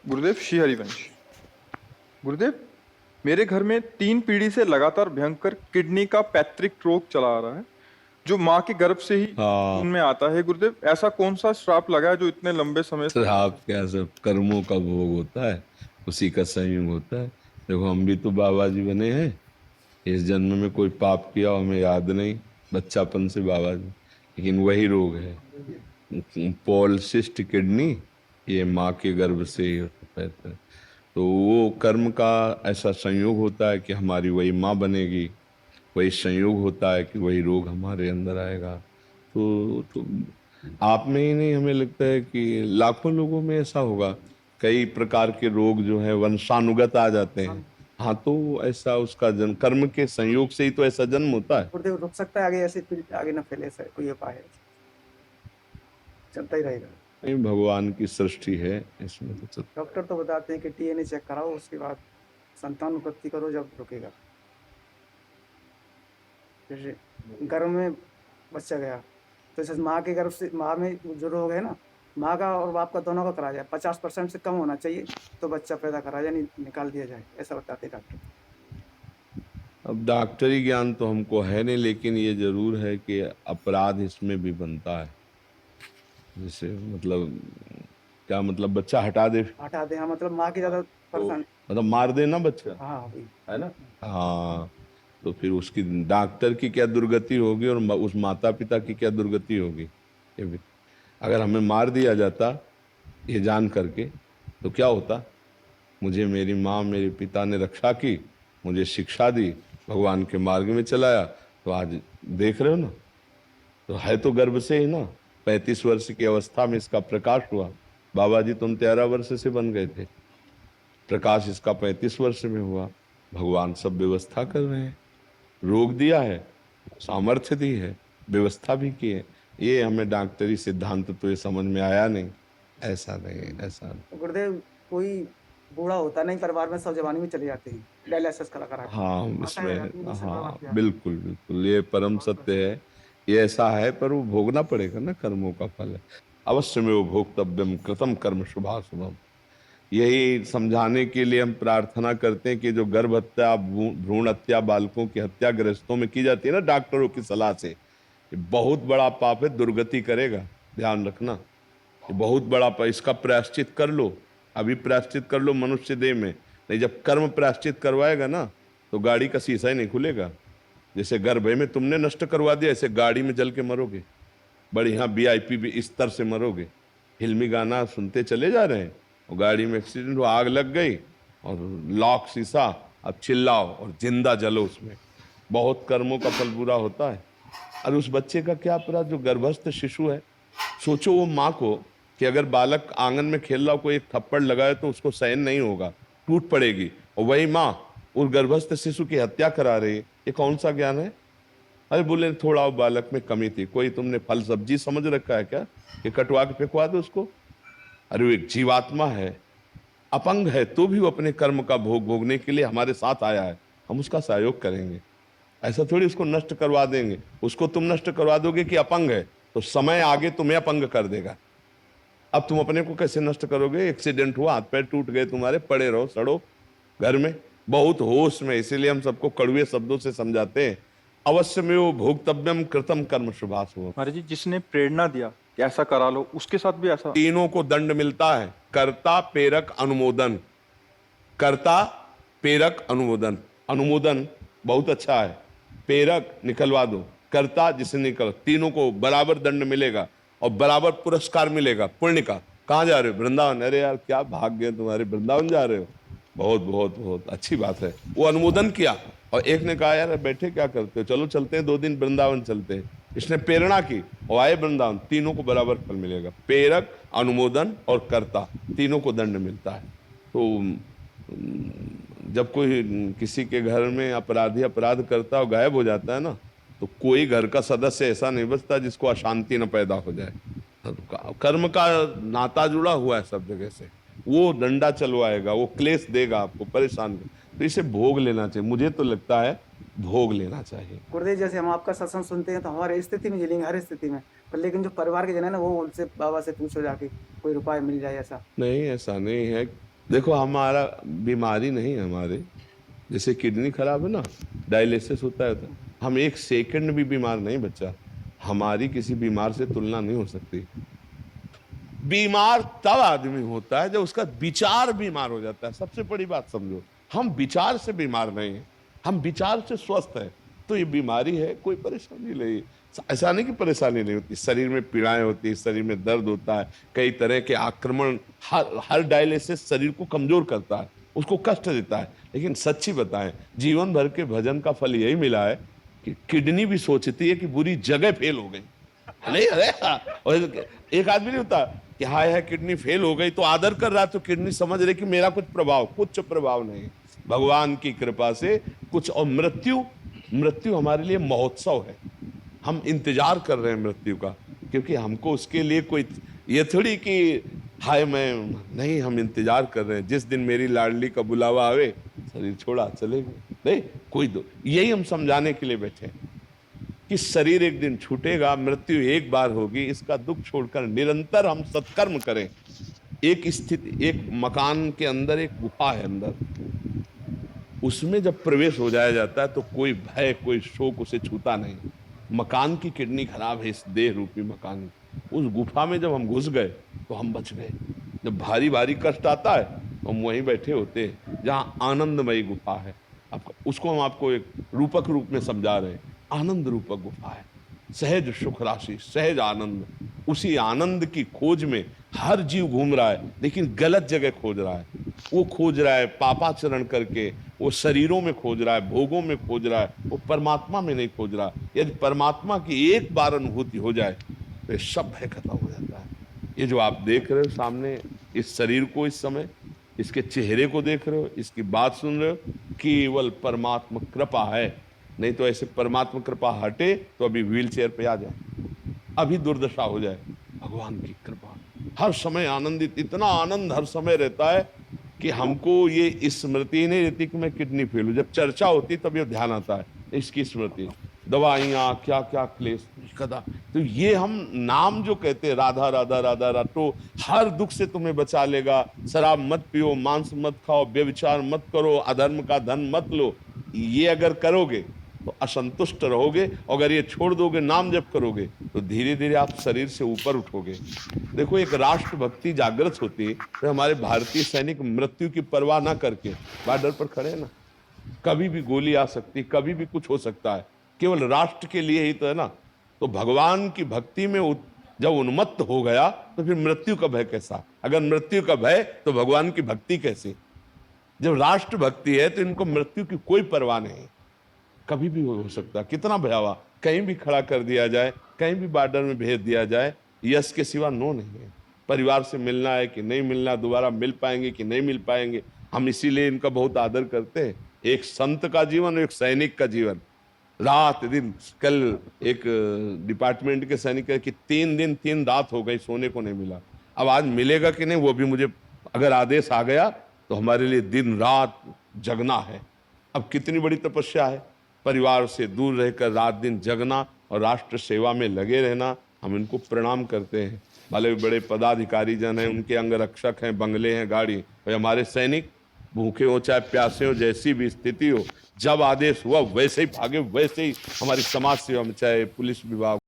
गुरुदेव श्री हरिवंश। गुरुदेव, मेरे घर में 3 पीढ़ी से लगातार भयंकर किडनी का पैतृक रोग चला आ रहा है, जो माँ के गर्भ से ही हाँ। खून में आता है। गुरुदेव, ऐसा कौन सा श्राप लगा है जो इतने लंबे समय से श्राप क्या, सब कर्मों का भोग होता है, उसी का संयोग होता है। देखो, हम भी तो बाबा जी बने हैं। इस जन्म में कोई पाप किया हो हमें याद नहीं, बच्चापन से बाबा जी, लेकिन वही रोग है पॉलिसिस्ट किडनी। ये माँ के गर्भ से ही रहता है। तो वो कर्म का ऐसा संयोग होता है कि हमारी वही माँ बनेगी, वही संयोग होता है कि वही रोग हमारे अंदर आएगा। तो आप में ही नहीं, हमें लगता है कि लाखों लोगों में ऐसा होगा। कई प्रकार के रोग जो है वंशानुगत आ जाते हैं। हाँ, तो ऐसा उसका जन्म कर्म के संयोग से ही तो ऐसा जन्म होता है। गुरुदेव रुक सकता है आगे, ऐसे फिर आगे ना फैले, ऐसा कोई उपाय है? चलता ही रहेगा। नहीं, भगवान की सृष्टि है, इसमें तो चलता है। डॉक्टर तो बताते हैं कि डीएनए चेक कराओ, उसके बाद संतान उत्पत्ति करो, जब रुकेगा। जैसे गर्भ में बच्चा गया, तो जैसे माँ के गर्भ से, माँ में जो रोग है ना, माँ का और बाप का दोनों का करा जाए, 50% से कम होना चाहिए तो बच्चा पैदा करा जाए, नहीं निकाल दिया जाए, ऐसा बताते डॉक्टर। अब डॉक्टरी ज्ञान तो हमको है नहीं, लेकिन ये जरूर है कि अपराध इसमें भी बनता है। जैसे मतलब, क्या मतलब, बच्चा हटा दे, हटा दे, हाँ, मतलब माँ की ज्यादा तो परेशान। मतलब मार देना बच्चा, हाँ वही। है ना। हाँ, तो फिर उसकी डॉक्टर की क्या दुर्गति होगी और उस माता पिता की क्या दुर्गति होगी, ये भी। अगर हमें मार दिया जाता ये जान करके, तो क्या होता। मुझे मेरी माँ मेरे पिता ने रक्षा की, मुझे शिक्षा दी, भगवान के मार्ग में चलाया, तो आज देख रहे हो ना। तो है तो गर्भ से ही ना। 35 वर्ष की अवस्था में इसका प्रकाश हुआ। बाबा जी तुम 13 वर्ष से बन गए थे, प्रकाश इसका 35 वर्ष में हुआ। भगवान सब व्यवस्था कर रहे हैं। रोग दिया है, सामर्थ्य दी है, व्यवस्था भी की है। ये हमें डॉक्टरी सिद्धांत तो ये समझ में आया नहीं। ऐसा नहीं, ऐसा नहीं। तो गुरुदेव, कोई बूढ़ा होता नहीं परिवार में, सब जवानी में चले जाते हैं डायलिसिस करा करा के, हाँ, माता रह इसमें, जाती है, जिससे हाँ बर्बाद किया। बिल्कुल बिल्कुल, ये परम सत्य है। ये ऐसा है, पर वो भोगना पड़ेगा ना, कर्मों का फल है। अवश्य में वो भोक्तव्यम कृतम कर्म शुभाशुभम। यही समझाने के लिए हम प्रार्थना करते हैं कि जो गर्भ हत्या, भ्रूण हत्या, बालकों की हत्या गृहस्थों में की जाती है ना डॉक्टरों की सलाह से, ये बहुत बड़ा पाप है, दुर्गति करेगा। ध्यान रखना, ये बहुत बड़ा पाप। इसका प्रायश्चित कर लो, अभी प्रायश्चित कर लो मनुष्य देह में। नहीं, जब कर्म प्रायश्चित करवाएगा ना, तो गाड़ी का शीशा ही नहीं खुलेगा। जैसे गर्भ में तुमने नष्ट करवा दिया, ऐसे गाड़ी में जल के मरोगे। बढ़िया वीआईपी भी स्तर से मरोगे। फिल्मी गाना सुनते चले जा रहे हैं और गाड़ी में एक्सीडेंट हुआ, आग लग गई और लॉक शीशा, अब चिल्लाओ और जिंदा जलो उसमें। बहुत कर्मों का फल बुरा होता है। और उस बच्चे का क्या अपराध जो गर्भस्थ शिशु है। सोचो वो माँ को, कि अगर बालक आंगन में खेल रहा हो, कोई एक थप्पड़ लगाए तो उसको सहन नहीं होगा, टूट पड़ेगी, और वही माँ उस गर्भस्थ शिशु की हत्या करा रही है। ये कौन सा ज्ञान है। अरे बोले थोड़ा बालक में कमी थी, कोई तुमने फल सब्जी समझ रखा है क्या कि कटवा के फेंकवा दो उसको। अरे वो एक जीवात्मा है, अपंग है, तो भी वो अपने कर्म का भोग भोगने के लिए हमारे साथ आया है। हम उसका सहयोग करेंगे, ऐसा थोड़ी उसको नष्ट करवा देंगे। उसको तुम नष्ट करवा दोगे कि अपंग है, तो समय आगे तुम्हें अपंग कर देगा। अब तुम अपने को कैसे नष्ट करोगे। एक्सीडेंट हुआ, हाथ पैर टूट गए तुम्हारे, पड़े रहो सड़ो घर में, बहुत होश में। इसीलिए हम सबको कड़वे शब्दों से समझाते हैं, अवश्य में वो भोक्तव्यम कृतम कर्म शुभाशुभम। महाराज जी, जिसने प्रेरणा दिया कि ऐसा करा लो, उसके साथ भी ऐसा? तीनों को दंड मिलता है, कर्ता प्रेरक अनुमोदन। कर्ता प्रेरक अनुमोदन, अनुमोदन बहुत अच्छा है, प्रेरक निकलवा दो, कर्ता जिसे निकल, तीनों को बराबर दंड मिलेगा और बराबर पुरस्कार मिलेगा पुण्य का। कहाँ जा रहे हो, वृंदावन। अरे यार क्या भाग्य है तुम्हारे, वृंदावन जा रहे हो, बहुत बहुत बहुत अच्छी बात है। वो अनुमोदन किया, और एक ने कहा यार बैठे क्या करते हो, चलो चलते हैं 2 दिन वृंदावन चलते हैं। इसने प्रेरणा की और आए वृंदावन। तीनों को बराबर फल मिलेगा, प्रेरक, अनुमोदन और कर्ता, तीनों को दंड मिलता है। तो जब कोई किसी के घर में अपराधी अपराध करता और गायब हो जाता है ना, तो कोई घर का सदस्य ऐसा नहीं बचता जिसको अशांति न पैदा हो जाए। कर्म का नाता जुड़ा हुआ है सब जगह से। वो डंडा चलवाएगा, वो क्लेश देगा आपको, परेशान कर। तो इसे भोग लेना चाहिए, मुझे तो लगता है भोग लेना चाहिए। गुरुदेव, जैसे हम आपका सत्संग सुनते हैं तो हमारे स्थिति में झेलेंगे, हर स्थिति में, पर लेकिन जो परिवार के जन है ना, वो उनसे बाबा से पूछो जाके, कोई उपाय मिल जाए ऐसा। नहीं, ऐसा नहीं है। देखो हमारा बीमारी नहीं है हमारे, जैसे किडनी खराब है ना, डायलिसिस होता है तो हम 1 सेकंड भी बीमार नहीं बच्चा, हमारी किसी बीमार से तुलना नहीं हो सकती। बीमार तब आदमी होता है जब उसका विचार बीमार हो जाता है। सबसे बड़ी बात समझो, हम विचार से बीमार नहीं हैं, हम विचार से स्वस्थ हैं। तो ये बीमारी है, कोई परेशानी नहीं। ऐसा नहीं कि परेशानी नहीं होती, शरीर में पीड़ाएं होती है, शरीर में दर्द होता है, कई तरह के आक्रमण, हर डायलिसिस शरीर को कमजोर करता है, उसको कष्ट देता है। लेकिन सच्ची बताएं, जीवन भर के भजन का फल यही मिला है कि किडनी भी सोचती है कि बुरी जगह फेल हो गई। नहीं अरे और एक आदमी नहीं होता कि हाय है किडनी फेल हो गई तो आदर कर रहा है, तो किडनी समझ रही कि मेरा कुछ प्रभाव नहीं, भगवान की कृपा से कुछ। और मृत्यु हमारे लिए महोत्सव है, हम इंतजार कर रहे हैं मृत्यु का, क्योंकि हमको उसके लिए कोई ये थोड़ी कि हाय मैं नहीं, हम इंतजार कर रहे हैं जिस दिन मेरी लाडली का बुलावा आवे शरीर छोड़ा चले गए। नहीं कोई दो, यही हम समझाने के लिए बैठे हैं कि शरीर एक दिन छूटेगा, मृत्यु एक बार होगी, इसका दुख छोड़कर निरंतर हम सत्कर्म करें। एक स्थिति, एक मकान के अंदर एक गुफा है अंदर, उसमें जब प्रवेश हो जाया जाता है तो कोई भय, कोई शोक उसे छूता नहीं। मकान की किडनी खराब है, इस देह रूपी मकान की। उस गुफा में जब हम घुस गए तो हम बच गए। जब भारी भारी कष्ट आता है तो हम वहीं बैठे होते हैं जहाँ आनंदमयी गुफा है। उसको हम आपको एक रूपक रूप में समझा रहे हैं। आनंद रूपक गुफा है, सहज सुख राशि, सहज आनंद। उसी आनंद की खोज में हर जीव घूम रहा है, लेकिन गलत जगह खोज रहा है। वो खोज रहा है पापाचरण करके, वो शरीरों में खोज रहा है, भोगों में खोज रहा है, वो परमात्मा में नहीं खोज रहा। यदि परमात्मा की एक बार अनुभूति हो जाए तो ये सब भय खत्म हो जाता है। ये जो आप देख रहे हो सामने, इस शरीर को, इस समय इसके चेहरे को देख रहे हो, इसकी बात सुन रहे हो, केवल परमात्मा कृपा है। नहीं तो ऐसे परमात्मा कृपा हटे तो अभी व्हील चेयर पे आ जाए, अभी दुर्दशा हो जाए। भगवान की कृपा हर समय आनंदित, इतना आनंद हर समय रहता है कि हमको ये स्मृति ही नहीं रहती कि मैं किडनी फेल हूं। जब चर्चा होती तब ये ध्यान आता है, इसकी स्मृति, दवाइयाँ क्या क्या क्लेश कदा। तो ये हम नाम जो कहते हैं राधा राधा राधा राधा, तो हर दुख से तुम्हें बचा लेगा। शराब मत पियो, मांस मत खाओ, व्यभिचार मत करो, अधर्म का धन मत लो। ये अगर करोगे तो असंतुष्ट रहोगे, और अगर ये छोड़ दोगे, नाम जप करोगे, तो धीरे धीरे आप शरीर से ऊपर उठोगे। देखो एक राष्ट्रभक्ति जागृत होती है तो हमारे भारतीय सैनिक मृत्यु की परवाह ना करके बॉर्डर पर खड़े हैं ना। कभी भी गोली आ सकती, कभी भी कुछ हो सकता है, केवल राष्ट्र के लिए ही तो है ना। तो भगवान की भक्ति में जब उन्मत्त हो गया तो फिर मृत्यु का भय कैसा? अगर मृत्यु का भय तो भगवान की भक्ति कैसी? जब राष्ट्र भक्ति है तो इनको मृत्यु की कोई परवाह नहीं, कभी भी हो सकता। कितना भयावह, कहीं भी खड़ा कर दिया जाए, कहीं भी बॉर्डर में भेज दिया जाए, यश के सिवा नो नहीं है। परिवार से मिलना है कि नहीं मिलना, दोबारा मिल पाएंगे कि नहीं मिल पाएंगे। हम इसीलिए इनका बहुत आदर करते हैं। एक संत का जीवन, एक सैनिक का जीवन, रात दिन। कल एक डिपार्टमेंट के सैनिक कि 3 दिन 3 रात हो गई, सोने को नहीं मिला। अब आज मिलेगा कि नहीं वो भी मुझे, अगर आदेश आ गया तो हमारे लिए दिन रात जगना है। अब कितनी बड़ी तपस्या है, परिवार से दूर रहकर रात दिन जगना और राष्ट्र सेवा में लगे रहना। हम इनको प्रणाम करते हैं। भले बड़े पदाधिकारी जन हैं, उनके अंगरक्षक हैं, बंगले हैं, गाड़ी, और हमारे सैनिक भूखे हो चाहे प्यासे हो, जैसी भी स्थिति हो, जब आदेश हुआ वैसे ही भागे, वैसे ही हमारी समाज सेवा में, चाहे पुलिस विभाग